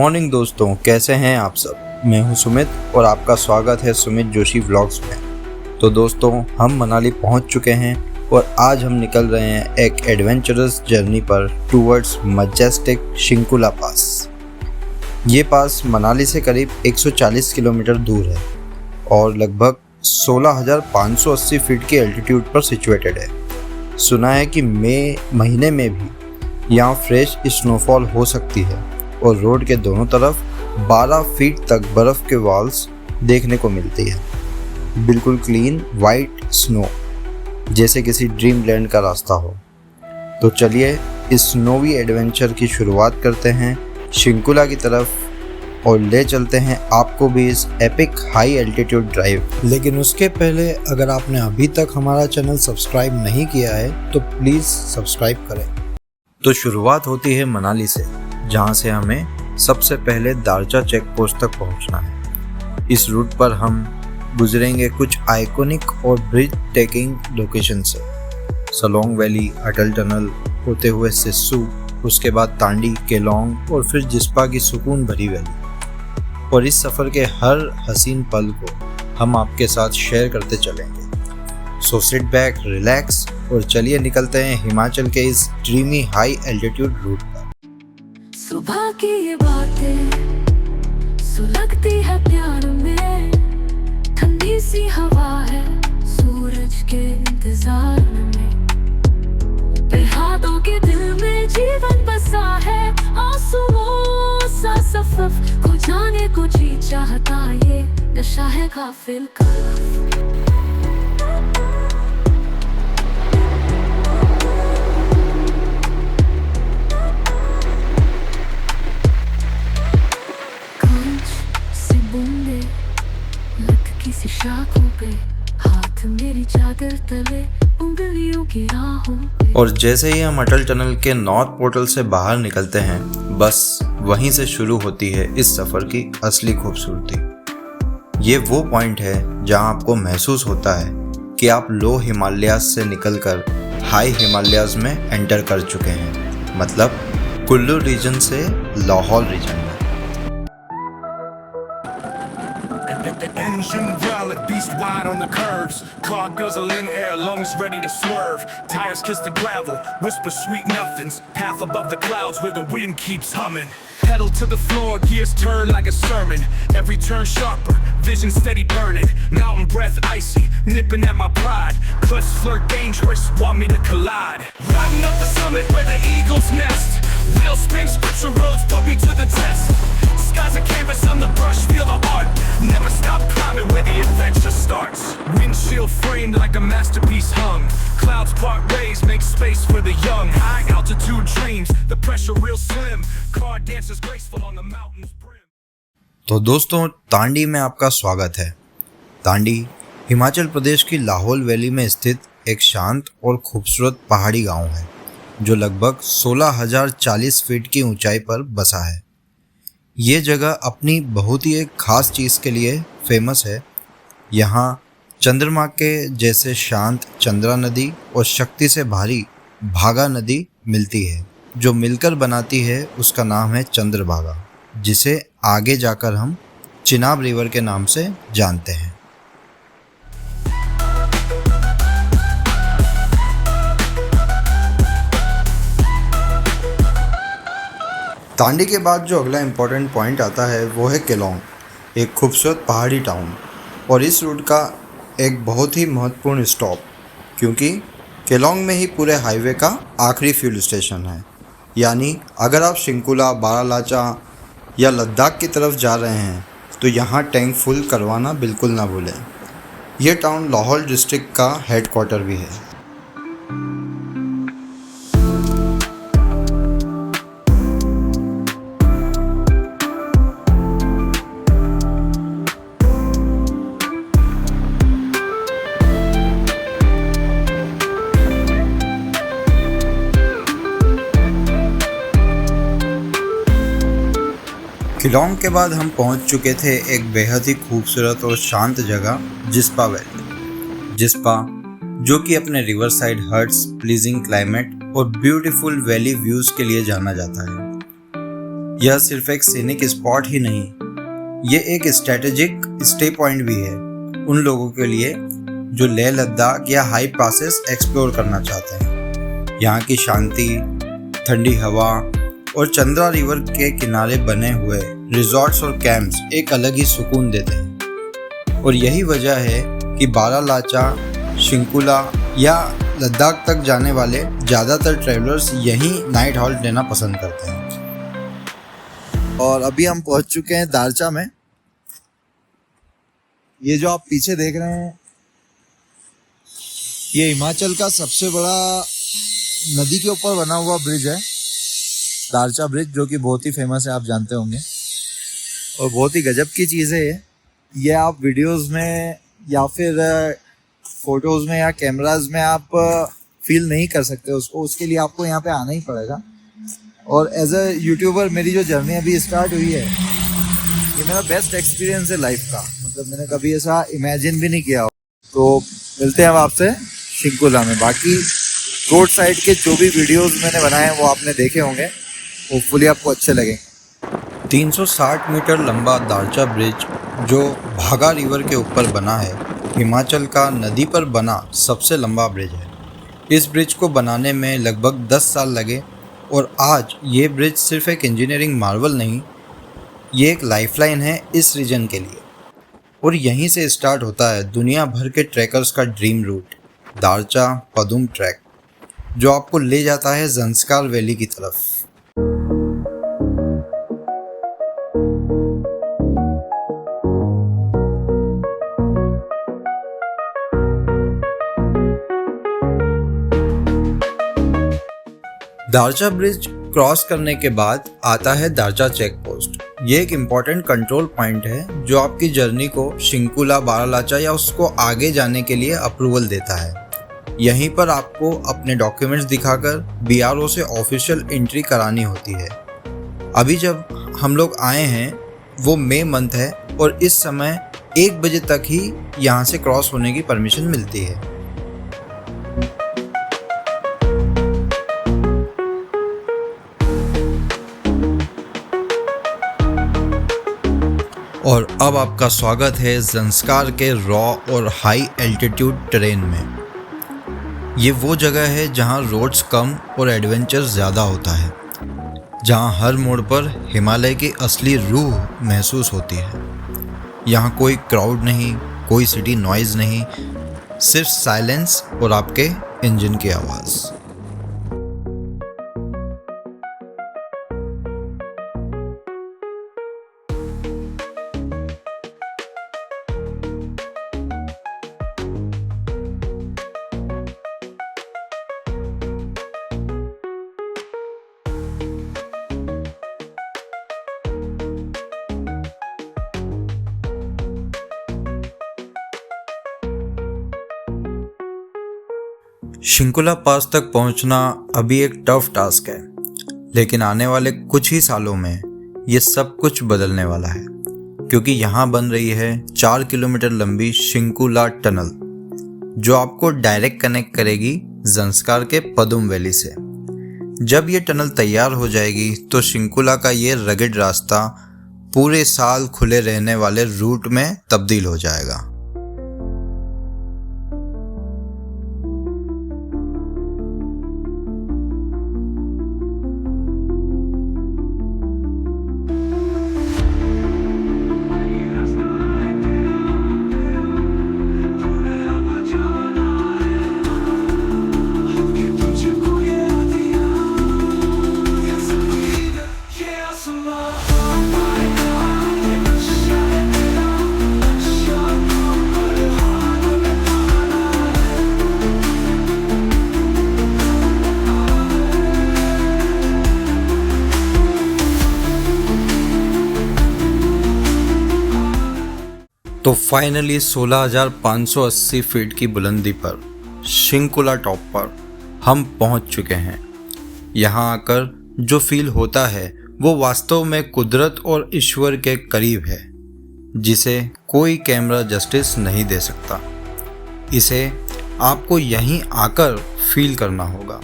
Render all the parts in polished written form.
Morning दोस्तों, कैसे हैं आप सब। मैं हूं सुमित और आपका स्वागत है सुमित जोशी व्लॉग्स में। तो दोस्तों, हम मनाली पहुंच चुके हैं और आज हम निकल रहे हैं एक एडवेंचरस जर्नी पर टूवर्ड्स मजेस्टिक शिंकुला पास। ये पास मनाली से करीब 140 किलोमीटर दूर है और लगभग 16,580 फीट की एल्टीट्यूड पर सिचुएटेड है। सुना है कि मई महीने में भी यहाँ फ्रेश स्नोफॉल हो सकती है और रोड के दोनों तरफ 12 फीट तक बर्फ़ के वॉल्स देखने को मिलती है। बिल्कुल क्लीन वाइट स्नो, जैसे किसी ड्रीम लैंड का रास्ता हो। तो चलिए इस स्नोवी एडवेंचर की शुरुआत करते हैं शिंकुला की तरफ और ले चलते हैं आपको भी इस एपिक हाई एल्टीट्यूड ड्राइव। लेकिन उसके पहले अगर आपने अभी तक हमारा चैनल सब्सक्राइब नहीं किया है तो प्लीज़ सब्सक्राइब करें। तो शुरुआत होती है मनाली से, जहाँ से हमें सबसे पहले दारचा चेक पोस्ट तक पहुँचना है। इस रूट पर हम गुजरेंगे कुछ आइकॉनिक और ब्रिज टेकिंग लोकेशन से। सलोंग वैली, अटल टनल होते हुए सिस्सू, उसके बाद तांडी, केलोंग और फिर जिस्पा की सुकून भरी वैली। और इस सफ़र के हर हसीन पल को हम आपके साथ शेयर करते चलेंगे। सो सिट बैक, रिलैक्स और चलिए निकलते हैं हिमाचल के इस ड्रीमी हाई एल्टीट्यूड रूट पर। सुबह की ये बातें सुलगती है प्यार में, ठंडी सी हवा है सूरज के इंतजार में। बेहादों के दिल में जीवन बसा है, आंसुओं सा सफर को जाने को जी चाहता, ये नशा है गाफिल का। शाखों पे हाथ मेरी चादर तले, उंगलियों की राहों पे। और जैसे ही हम अटल टनल के नॉर्थ पोर्टल से बाहर निकलते हैं, बस वहीं से शुरू होती है इस सफ़र की असली खूबसूरती। ये वो पॉइंट है जहां आपको महसूस होता है कि आप लो हिमालयाज से निकलकर हाई हिमालयाज में एंटर कर चुके हैं, मतलब कुल्लू रीजन से लाहौल रीजन में। Engine valid, beast wide on the curves. Car guzzling air, lungs ready to swerve. Tires kiss the gravel, whisper sweet nothings. Half above the clouds where the wind keeps humming. Pedal to the floor, gears turn like a sermon. Every turn sharper, vision steady burning. Mountain breath icy, nipping at my pride. Clutch flirt dangerous, want me to collide. Riding up the summit where the eagles nest. Wheel spin, scripture roads put me to the test. Skies a canvas, I'm the brush, feel the art. Never stop climbing where the adventure starts. Windshield framed like a masterpiece hung. Clouds part ways, make space for the young. High altitude dreams, the pressure real slim. Car dances graceful on the mountain's brim. तो दोस्तों, तांडी में आपका स्वागत है। तांडी हिमाचल प्रदेश की Lahaul valley में स्थित एक शांत और खूबसूरत पहाड़ी गांव है जो लगभग 16,040 फीट की ऊंचाई पर बसा है। ये जगह अपनी बहुत ही एक ख़ास चीज़ के लिए फेमस है। यहाँ चंद्रमा के जैसे शांत चंद्रा नदी और शक्ति से भारी भागा नदी मिलती है, जो मिलकर बनाती है उसका नाम है चंद्रभागा, जिसे आगे जाकर हम चिनाब रिवर के नाम से जानते हैं। तांडी के बाद जो अगला इम्पोर्टेंट पॉइंट आता है वो है केलोंग, एक खूबसूरत पहाड़ी टाउन और इस रूट का एक बहुत ही महत्वपूर्ण स्टॉप, क्योंकि केलोंग में ही पूरे हाईवे का आखिरी फ्यूल स्टेशन है। यानी अगर आप शिंकुला, बारालाचा या लद्दाख की तरफ जा रहे हैं तो यहाँ टैंक फुल करवाना बिल्कुल ना भूलें। यह टाउन लाहौल डिस्ट्रिक्ट का हेडक्वार्टर भी है। केलोंग के बाद हम पहुंच चुके थे एक बेहद ही खूबसूरत और शांत जगह जिस्पा वैली। जिस्पा, जो कि अपने river side huts, pleasing climate और ब्यूटीफुल वैली व्यूज़ के लिए जाना जाता है। यह सिर्फ एक सीनिक स्पॉट ही नहीं, ये एक स्ट्रेटेजिक स्टे पॉइंट भी है उन लोगों के लिए जो लेह लद्दाख या हाई पासेस एक्सप्लोर करना चाहते हैं। यहाँ की शांति, ठंडी हवा और चंद्रा रिवर के किनारे बने हुए रिजॉर्ट्स और कैंप्स एक अलग ही सुकून देते हैं। और यही वजह है कि बारालाचा, शिंकुला या लद्दाख तक जाने वाले ज़्यादातर ट्रैवलर्स यहीं नाइट हॉल्ट लेना पसंद करते हैं। और अभी हम पहुंच चुके हैं दारचा में। ये जो आप पीछे देख रहे हैं, ये हिमाचल का सबसे बड़ा नदी के ऊपर बना हुआ ब्रिज है, दारचा ब्रिज, जो कि बहुत ही फेमस है, आप जानते होंगे। और बहुत ही गजब की चीज़ है ये आप वीडियोस में या फिर फोटोज़ में या कैमराज में आप फील नहीं कर सकते उसको, उसके लिए आपको यहाँ पे आना ही पड़ेगा। और एज अ यूट्यूबर मेरी जो जर्नी अभी स्टार्ट हुई है, ये मेरा बेस्ट एक्सपीरियंस है लाइफ का। मतलब मैंने कभी ऐसा इमेजिन भी नहीं किया। तो मिलते हैं अब आपसे शिंकुला में। बाकी रोड साइड के जो भी वीडियोस मैंने बनाए हैं वो आपने देखे होंगे, होपफुली आपको अच्छे लगे। 360 मीटर लंबा दारचा ब्रिज जो भागा रिवर के ऊपर बना है, हिमाचल का नदी पर बना सबसे लंबा ब्रिज है। इस ब्रिज को बनाने में लगभग 10 साल लगे और आज ये ब्रिज सिर्फ एक इंजीनियरिंग मार्वल नहीं, ये एक लाइफलाइन है इस रीजन के लिए। और यहीं से स्टार्ट होता है दुनिया भर के ट्रैकर्स का ड्रीम रूट, दारचा पदुम ट्रैक, जो आपको ले जाता है ज़ंस्कार वैली की तरफ। दारचा ब्रिज क्रॉस करने के बाद आता है दारचा चेक पोस्ट। ये एक इम्पॉर्टेंट कंट्रोल पॉइंट है जो आपकी जर्नी को शिंकुला, बारालाचा या उसको आगे जाने के लिए अप्रूवल देता है। यहीं पर आपको अपने डॉक्यूमेंट्स दिखाकर बीआरओ से ऑफिशियल एंट्री करानी होती है। अभी जब हम लोग आए हैं वो मई मंथ है और इस समय 1 बजे तक ही यहाँ से क्रॉस होने की परमिशन मिलती है। और अब आपका स्वागत है ज़ंस्कार के रॉ और हाई एल्टीट्यूड टेरेन में। ये वो जगह है जहाँ रोड्स कम और एडवेंचर ज़्यादा होता है, जहाँ हर मोड़ पर हिमालय की असली रूह महसूस होती है। यहाँ कोई क्राउड नहीं, कोई सिटी नॉइज़ नहीं, सिर्फ साइलेंस और आपके इंजन की आवाज़। शिंकुला पास तक पहुंचना अभी एक टफ टास्क है, लेकिन आने वाले कुछ ही सालों में ये सब कुछ बदलने वाला है, क्योंकि यहाँ बन रही है 4 किलोमीटर लंबी शिंकुला टनल, जो आपको डायरेक्ट कनेक्ट करेगी ज़ंस्कार के पदुम वैली से। जब ये टनल तैयार हो जाएगी तो शिंकुला का ये रगड रास्ता पूरे साल खुले रहने वाले रूट में तब्दील हो जाएगा। तो फाइनली 16,580 फीट की बुलंदी पर शिंकुला टॉप पर हम पहुंच चुके हैं। यहाँ आकर जो फील होता है वो वास्तव में कुदरत और ईश्वर के करीब है, जिसे कोई कैमरा जस्टिस नहीं दे सकता। इसे आपको यहीं आकर फील करना होगा।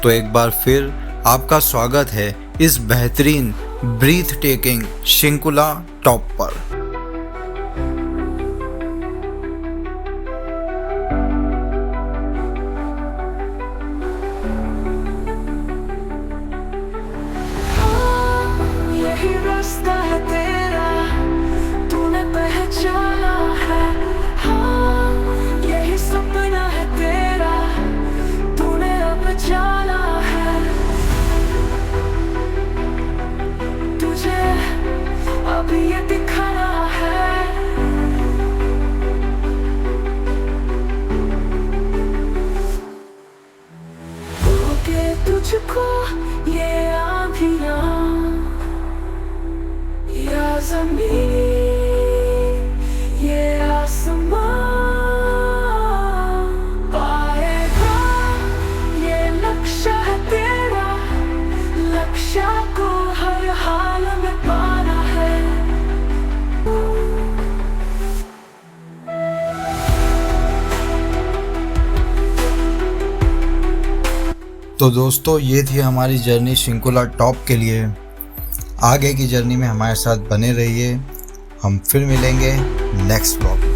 तो एक बार फिर आपका स्वागत है इस बेहतरीन ब्रीथ टेकिंग शिंकुला टॉप पर। यही रास्ता है तेरा, तूने पहचाना है। हाँ, यही सपना है तेरा, तूने अब जाना है। तुझे अब ये दिखाना है। होके तुझको ये आँधियाँ या ज़मीन, ये आसमां पाएगा। ये लक्ष्य है तेरा, लक्ष्य को हर हाल में पाना है। तो दोस्तों ये थी हमारी जर्नी शिंकुला टॉप के लिए। आगे की जर्नी में हमारे साथ बने रहिए। हम फिर मिलेंगे नेक्स्ट ब्लॉग में।